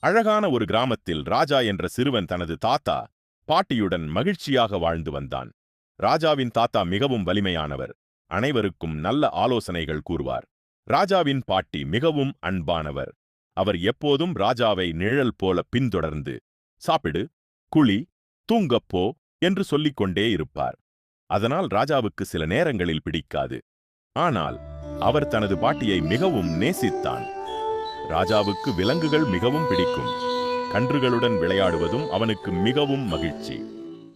அழகான ஒரு கிராமத்தில் ராஜா என்ற சிறுவன் தனது தாத்தா, பாட்டியுடன் மகிழ்ச்சியாக வாழ்ந்து வந்தான். ராஜாவின் தாத்தா மிகவும் வலிமையானவர். அனைவருக்கும் நல்ல ஆலோசனைகள் கூறுவார். ராஜாவின் பாட்டி மிகவும் அன்பானவர். அவர் எப்போதும் ராஜாவை நிழல் போல பின்தொடர்ந்து, சாப்பிடு, குளி, தூங்கப்போ என்று சொல்லிக்கொண்டே இருப்பார். அதனால் ராஜாவுக்கு சில நேரங்களில் பிடிக்காது. ஆனால் அவர் தனது பாட்டியை மிகவும் நேசித்தான். ராஜாவுக்கு விலங்குகள் மிகவும் பிடிக்கும். கன்றுகளுடன் விளையாடுவதும் அவனுக்கு மிகவும் மகிழ்ச்சி.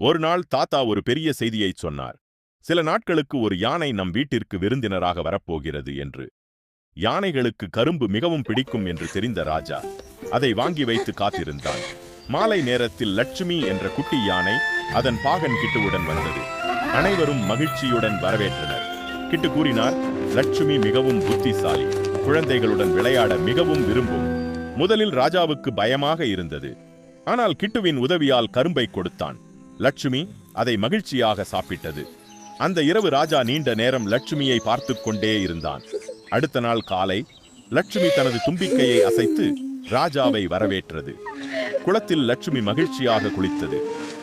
ஒரு நாள் தாத்தா ஒரு பெரிய செய்தியை சொன்னார். சில நாட்களுக்கு ஒரு யானை நம் வீட்டிற்கு விருந்தினராக வரப்போகிறது என்று. யானைகளுக்கு கரும்பு மிகவும் பிடிக்கும் என்று தெரிந்த ராஜா அதை வாங்கி வைத்து காத்திருந்தான். மாலை நேரத்தில் லட்சுமி என்ற குட்டி யானை அதன் பாகன் கிட்டுவுடன் வந்தது. அனைவரும் மகிழ்ச்சியுடன் வரவேற்றனர். கிட்டு கூறினார், லட்சுமி மிகவும் புத்திசாலி, குழந்தைகளுடன் விளையாட மிகவும் விரும்பும். முதலில் ராஜாவுக்கு பயமாக இருந்தது. ஆனால் கிட்டுவின் உதவியால் கரும்பை கொடுத்தான். லட்சுமி அதை மகிழ்ச்சியாக சாப்பிட்டது. அந்த இரவு ராஜா நீண்ட நேரம் லட்சுமியை பார்த்து கொண்டே இருந்தான். அடுத்த நாள் காலை லட்சுமி தனது தும்பிக்கையை அசைத்து ராஜாவை வரவேற்றது. குளத்தில் லட்சுமி மகிழ்ச்சியாக குளித்தது.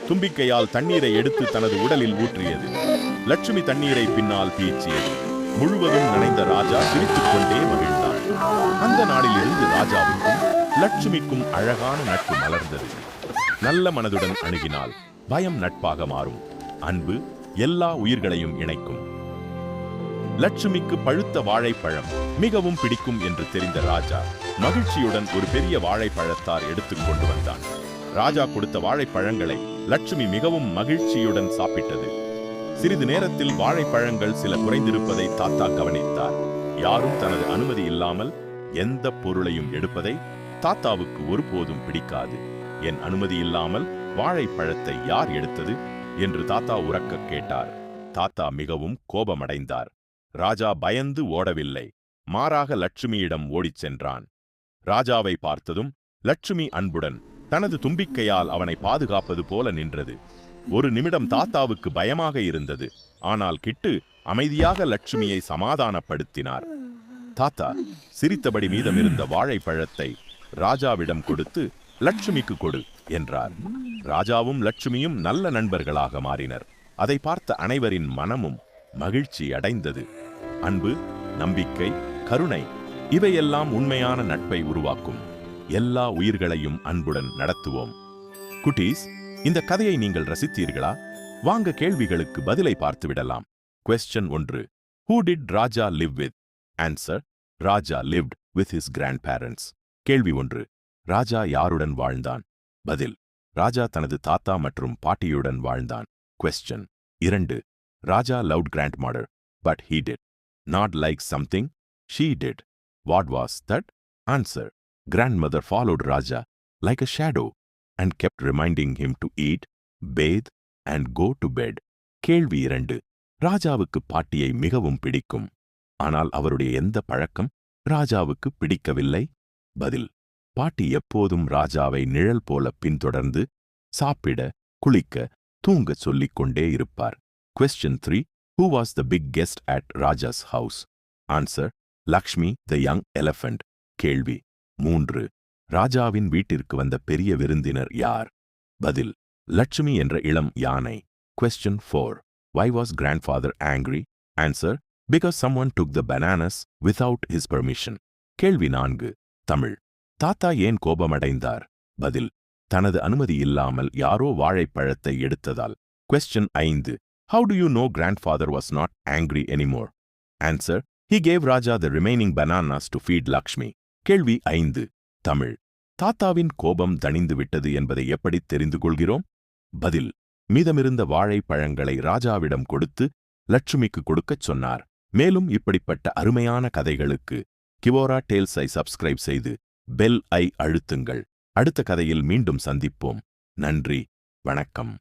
தும்பிக்கையால் தண்ணீரை எடுத்து தனது உடலில் ஊற்றியது. லட்சுமி தண்ணீரை பின்னால் பீச்சியது. முழுவதும் நனைந்த ராஜா சிரித்துக் கொண்டே மகிழ்ந்தான். அந்த நாளில் இருந்து ராஜாவுக்கும் லட்சுமிக்கும் அழகான நட்பு மலர்ந்தது. நல்ல மனதுடன் அணுகினால் பயம் நட்பாக மாறும். அன்பு எல்லா உயிர்களையும் இணைக்கும். லட்சுமிக்கு பழுத்த வாழைப்பழம் மிகவும் பிடிக்கும் என்று தெரிந்த ராஜா மகிழ்ச்சியுடன் ஒரு பெரிய வாழைப்பழத்தார் எடுத்துக் கொண்டு வந்தான். ராஜா கொடுத்த வாழைப்பழங்களை லட்சுமி மிகவும் மகிழ்ச்சியுடன் சாப்பிட்டது. சிறிது நேரத்தில் வாழைப்பழங்கள் சில குறைந்திருப்பதை தாத்தா கவனித்தார். யாரும் தனது அனுமதி இல்லாமல் எந்த பொருளையும் எடுப்பதை தாத்தாவுக்கு ஒருபோதும் பிடிக்காது. என் அனுமதி இல்லாமல் வாழைப்பழத்தை யார் எடுத்தது என்று தாத்தா உரக்க கேட்டார். தாத்தா மிகவும் கோபமடைந்தார். ராஜா பயந்து ஓடவில்லை, மாறாக லட்சுமியிடம் ஓடிச் சென்றான். ராஜாவை பார்த்ததும் லட்சுமி அன்புடன் தனது தும்பிக்கையால் அவனை பாதுகாப்பது போல நின்றது. ஒரு நிமிடம் தாத்தாவுக்கு பயமாக இருந்தது. ஆனால் கிட்டு அமைதியாக லட்சுமியை சமாதானப்படுத்தினார். தாத்தா சிரித்தபடி மீதமிருந்த வாழைப்பழத்தை ராஜாவிடம் கொடுத்து, லட்சுமிக்கு கொடு என்றார். ராஜாவும் லட்சுமியும் நல்ல நண்பர்களாக மாறினர். அதை பார்த்த அனைவரின் மனமும் மகிழ்ச்சி அடைந்தது. அன்பு, நம்பிக்கை, கருணை இவையெல்லாம் உண்மையான நட்பை உருவாக்கும். எல்லா உயிர்களையும் அன்புடன் நடத்துவோம். குட்டீஸ், இந்த கதையை நீங்கள் ரசித்தீர்களா? வாங்க கேள்விகளுக்கு பதிலை பார்த்துவிடலாம். Question 1. Who did Raja live with? Answer. Raja lived with his grandparents. கேள்வி 1. ராஜா யாருடன் வாழ்ந்தான்? பதில். ராஜா தனது தாத்தா மற்றும் பாட்டியுடன் வாழ்ந்தான். Question 2. Raja loved grandmother, but he did not like something she did. What was that? Answer. Grandmother followed Raja like a shadow and kept reminding him to eat, bathe and go to bed. கேள்வி 2. ராஜாவுக்கு பாட்டியை மிகவும் பிடிக்கும். ஆனால் அவருடைய எந்த பழக்கம் ராஜாவுக்கு பிடிக்கவில்லை? பதில். பாட்டி எப்போதும் ராஜாவை நிழல் போல பின்தொடர்ந்து சாப்பிட, குளிக்க, தூங்க சொல்லிக் கொண்டே இருப்பார். Question 3. Who was the big guest at Raja's house? Answer. Lakshmi, the young elephant. கேள்வி 3. ராஜாவின் வீட்டிற்கு வந்த பெரிய விருந்தினர் யார்? பதில். லட்சுமி என்ற இளம் யானை. Question 4. Why was grandfather angry? Answer. Because someone took the bananas without his permission. கேள்வி 4. தமிழ். தாத்தா ஏன் கோபமடைந்தார்? பதில். தனது அனுமதி இல்லாமல் யாரோ வாழைப்பழத்தை எடுத்ததால். Question 5. How do you know grandfather was not angry anymore? Answer. He gave Raja the remaining bananas to feed Lakshmi. கேள்வி 5. தமிழ். தாத்தாவின் கோபம் தணிந்து விட்டது என்பதை எப்படி தெரிந்து கொள்கிறோம்? பதில். மீதமிருந்த வாழைப்பழங்களை ராஜாவிடம் கொடுத்து லட்சுமிக்கு கொடுக்கச் சொன்னார். மேலும் இப்படிப்பட்ட அருமையான கதைகளுக்கு கிவோரா டேல்ஸை சப்ஸ்கிரைப் செய்து பெல் ஐ அழுத்துங்கள். அடுத்த கதையில் மீண்டும் சந்திப்போம். நன்றி, வணக்கம்.